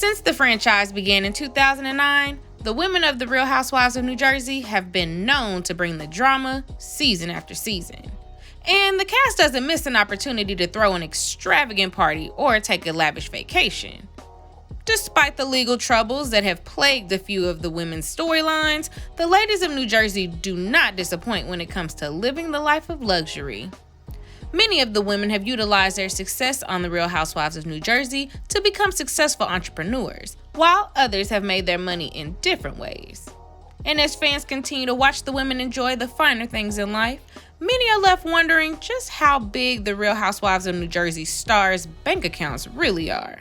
Since the franchise began in 2009, the women of the Real Housewives of New Jersey have been known to bring the drama season after season. And the cast doesn't miss an opportunity to throw an extravagant party or take a lavish vacation. Despite the legal troubles that have plagued a few of the women's storylines, the ladies of New Jersey do not disappoint when it comes to living the life of luxury. Many of the women have utilized their success on the Real Housewives of New Jersey to become successful entrepreneurs, while others have made their money in different ways. And as fans continue to watch the women enjoy the finer things in life, many are left wondering just how big the Real Housewives of New Jersey stars' bank accounts really are.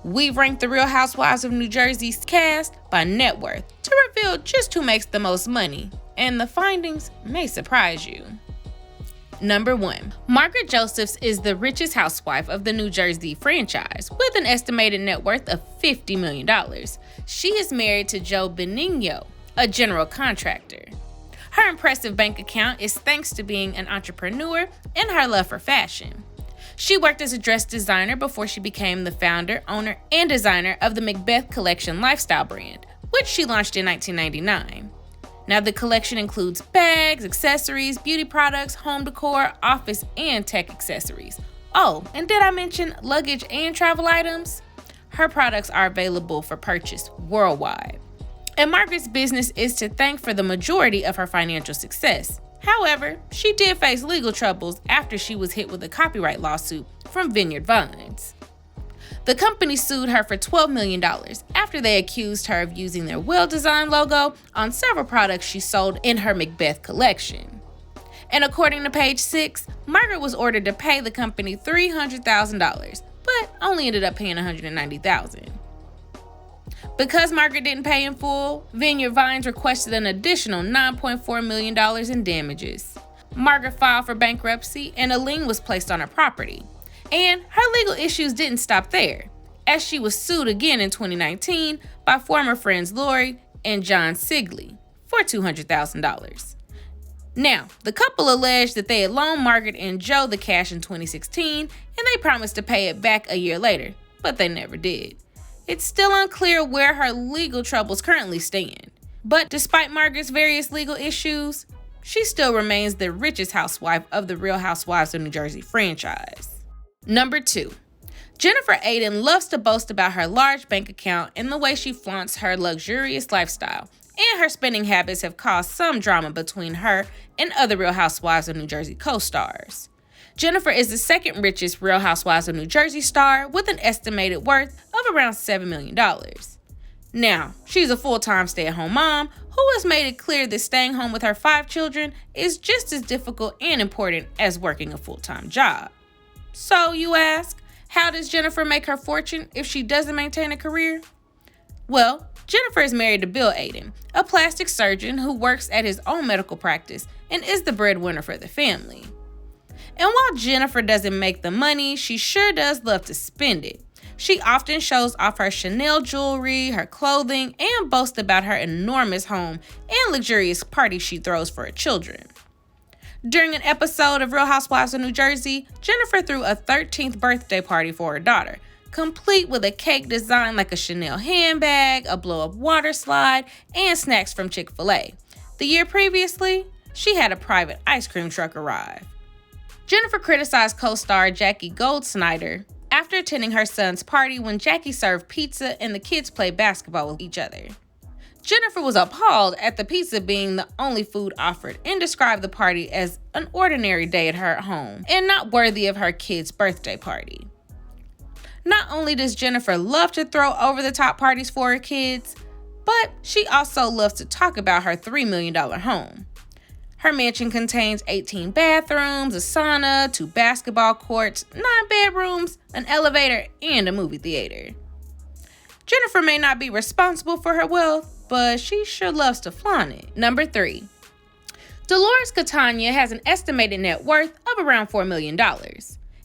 We've ranked the Real Housewives of New Jersey's cast by net worth to reveal just who makes the most money, and the findings may surprise you. Number 1. Margaret Josephs is the richest housewife of the New Jersey franchise with an estimated net worth of $50 million. She is married to Joe Benigno, a general contractor. Her impressive bank account is thanks to being an entrepreneur and her love for fashion. She worked as a dress designer before she became the founder, owner, and designer of the Macbeth Collection lifestyle brand, which she launched in 1999. Now, the collection includes bags, accessories, beauty products, home decor, office, and tech accessories. Oh, and did I mention luggage and travel items? Her products are available for purchase worldwide. And Margaret's business is to thank for the majority of her financial success. However, she did face legal troubles after she was hit with a copyright lawsuit from Vineyard Vines. The company sued her for $12 million after they accused her of using their well-designed logo on several products she sold in her Macbeth collection. And according to page 6, Margaret was ordered to pay the company $300,000, but only ended up paying $190,000. Because Margaret didn't pay in full, Vineyard Vines requested an additional $9.4 million in damages. Margaret filed for bankruptcy and a lien was placed on her property. And her legal issues didn't stop there, as she was sued again in 2019 by former friends Lori and John Sigley for $200,000. Now, the couple alleged that they had loaned Margaret and Joe the cash in 2016 and they promised to pay it back a year later, but they never did. It's still unclear where her legal troubles currently stand. But despite Margaret's various legal issues, she still remains the richest housewife of the Real Housewives of New Jersey franchise. Number 2. Jennifer Aydin loves to boast about her large bank account and the way she flaunts her luxurious lifestyle, and her spending habits have caused some drama between her and other Real Housewives of New Jersey co-stars. Jennifer is the second richest Real Housewives of New Jersey star with an estimated worth of around $7 million. Now, she's a full-time stay-at-home mom who has made it clear that staying home with her 5 children is just as difficult and important as working a full-time job. So, you ask, how does Jennifer make her fortune if she doesn't maintain a career? Well, Jennifer is married to Bill Aydin, a plastic surgeon who works at his own medical practice and is the breadwinner for the family. And while Jennifer doesn't make the money, she sure does love to spend it. She often shows off her Chanel jewelry, her clothing, and boasts about her enormous home and luxurious parties she throws for her children. During an episode of Real Housewives of New Jersey, Jennifer threw a 13th birthday party for her daughter, complete with a cake designed like a Chanel handbag, a blow-up water slide, and snacks from Chick-fil-A. The year previously, she had a private ice cream truck arrive. Jennifer criticized co-star Jackie Goldsnyder after attending her son's party when Jackie served pizza and the kids played basketball with each other. Jennifer was appalled at the pizza being the only food offered and described the party as an ordinary day at her home and not worthy of her kid's birthday party. Not only does Jennifer love to throw over-the-top parties for her kids, but she also loves to talk about her $3 million home. Her mansion contains 18 bathrooms, a sauna, 2 basketball courts, 9 bedrooms, an elevator, and a movie theater. Jennifer may not be responsible for her wealth, but she sure loves to flaunt it. Number 3. Dolores Catania has an estimated net worth of around $4 million.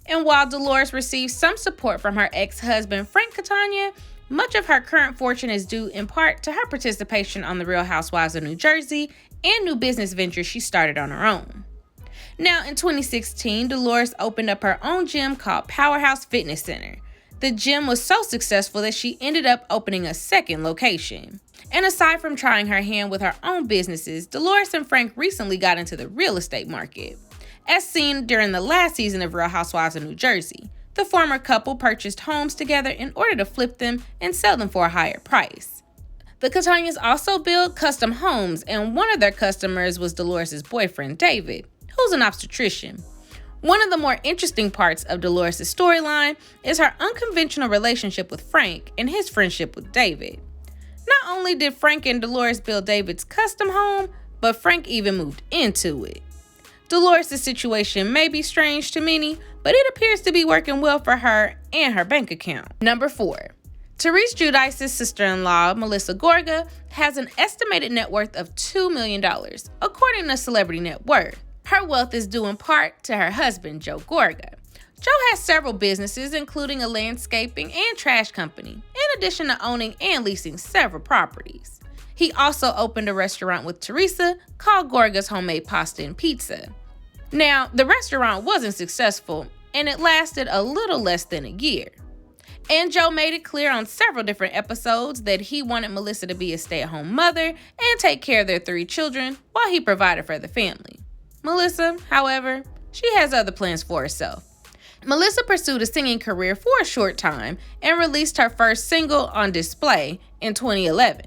And while Dolores receives some support from her ex-husband Frank Catania, much of her current fortune is due in part to her participation on the Real Housewives of New Jersey and new business ventures she started on her own. Now, in 2016, Dolores opened up her own gym called Powerhouse Fitness Center. The gym was so successful that she ended up opening a second location. And aside from trying her hand with her own businesses, Dolores and Frank recently got into the real estate market. As seen during the last season of Real Housewives of New Jersey, the former couple purchased homes together in order to flip them and sell them for a higher price. The Catanias also build custom homes, and one of their customers was Dolores' boyfriend, David, who's an obstetrician. One of the more interesting parts of Dolores' storyline is her unconventional relationship with Frank and his friendship with David. Not only did Frank and Dolores build David's custom home, but Frank even moved into it. Dolores' situation may be strange to many, but it appears to be working well for her and her bank account. Number 4. Therese Giudice's sister-in-law, Melissa Gorga, has an estimated net worth of $2 million, according to Celebrity Net Worth. Her wealth is due in part to her husband, Joe Gorga. Joe has several businesses, including a landscaping and trash company, in addition to owning and leasing several properties. He also opened a restaurant with Teresa called Gorga's Homemade Pasta and Pizza. Now, the restaurant wasn't successful, and it lasted a little less than a year. And Joe made it clear on several different episodes that he wanted Melissa to be a stay-at-home mother and take care of their 3 children while he provided for the family. Melissa, however, she has other plans for herself. Melissa pursued a singing career for a short time and released her first single, On Display, in 2011.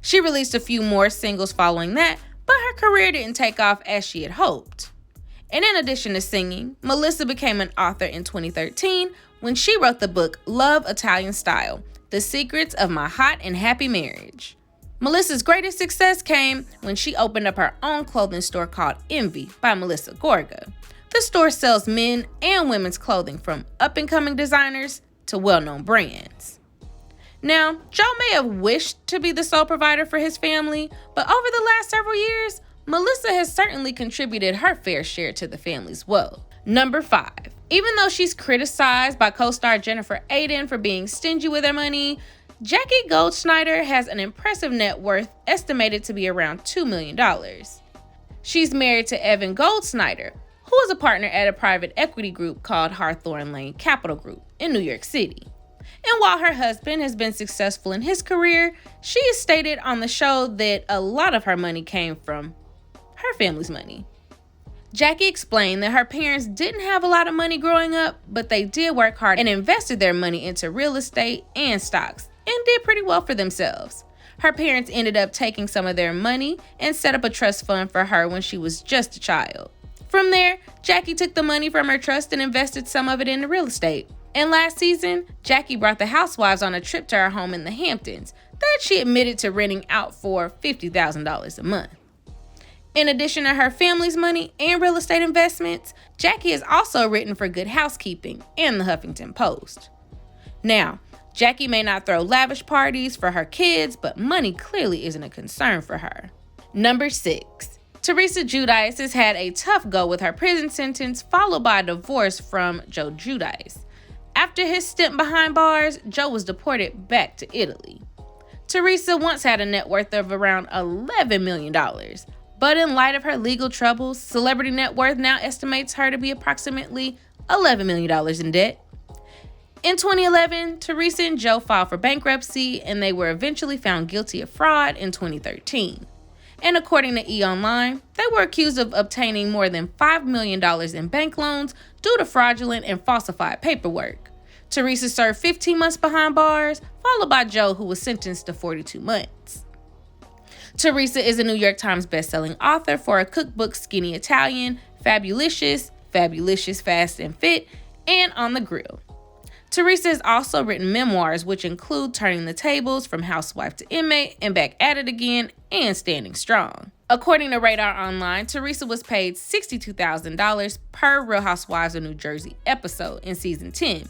She released a few more singles following that, but her career didn't take off as she had hoped. And in addition to singing, Melissa became an author in 2013 when she wrote the book Love Italian Style: The Secrets of My Hot and Happy Marriage. Melissa's greatest success came when she opened up her own clothing store called Envy by Melissa Gorga. The store sells men and women's clothing from up-and-coming designers to well-known brands. Now, Joe may have wished to be the sole provider for his family, but over the last several years, Melissa has certainly contributed her fair share to the family's wealth. Number 5. Even though she's criticized by co-star Jennifer Aydin for being stingy with her money, Jackie Goldschneider has an impressive net worth estimated to be around $2 million. She's married to Evan Goldschneider, who is a partner at a private equity group called Hawthorne Lane Capital Group in New York City. And while her husband has been successful in his career, she has stated on the show that a lot of her money came from her family's money. Jackie explained that her parents didn't have a lot of money growing up, but they did work hard and invested their money into real estate and stocks and did pretty well for themselves. Her parents ended up taking some of their money and set up a trust fund for her when she was just a child. From there, Jackie took the money from her trust and invested some of it into real estate. And last season, Jackie brought the housewives on a trip to her home in the Hamptons that she admitted to renting out for $50,000 a month. In addition to her family's money and real estate investments, Jackie has also written for Good Housekeeping and the Huffington Post. Now, Jackie may not throw lavish parties for her kids, but money clearly isn't a concern for her. Number 6. Teresa Giudice has had a tough go with her prison sentence, followed by a divorce from Joe Giudice. After his stint behind bars, Joe was deported back to Italy. Teresa once had a net worth of around $11 million, but in light of her legal troubles, Celebrity Net Worth now estimates her to be approximately $11 million in debt. In 2011, Teresa and Joe filed for bankruptcy, and they were eventually found guilty of fraud in 2013. And according to E! Online, they were accused of obtaining more than $5 million in bank loans due to fraudulent and falsified paperwork. Teresa served 15 months behind bars, followed by Joe, who was sentenced to 42 months. Teresa is a New York Times bestselling author for a cookbook Skinny Italian, Fabulicious, Fast and Fit, and On the Grill. Teresa has also written memoirs which include Turning the Tables, From Housewife to Inmate, and Back at It Again, and Standing Strong. According to Radar Online, Teresa was paid $62,000 per Real Housewives of New Jersey episode in season 10.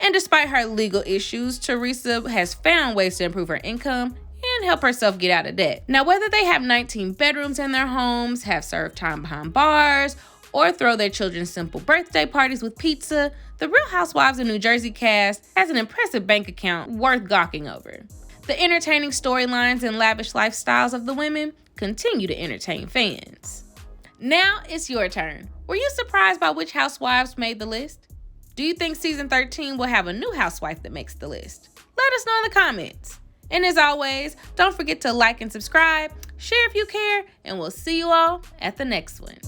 And despite her legal issues, Teresa has found ways to improve her income and help herself get out of debt. Now, whether they have 19 bedrooms in their homes, have served time behind bars, or throw their children simple birthday parties with pizza, the Real Housewives of New Jersey cast has an impressive bank account worth gawking over. The entertaining storylines and lavish lifestyles of the women continue to entertain fans. Now it's your turn. Were you surprised by which housewives made the list? Do you think season 13 will have a new housewife that makes the list? Let us know in the comments. And as always, don't forget to like and subscribe, share if you care, and we'll see you all at the next one.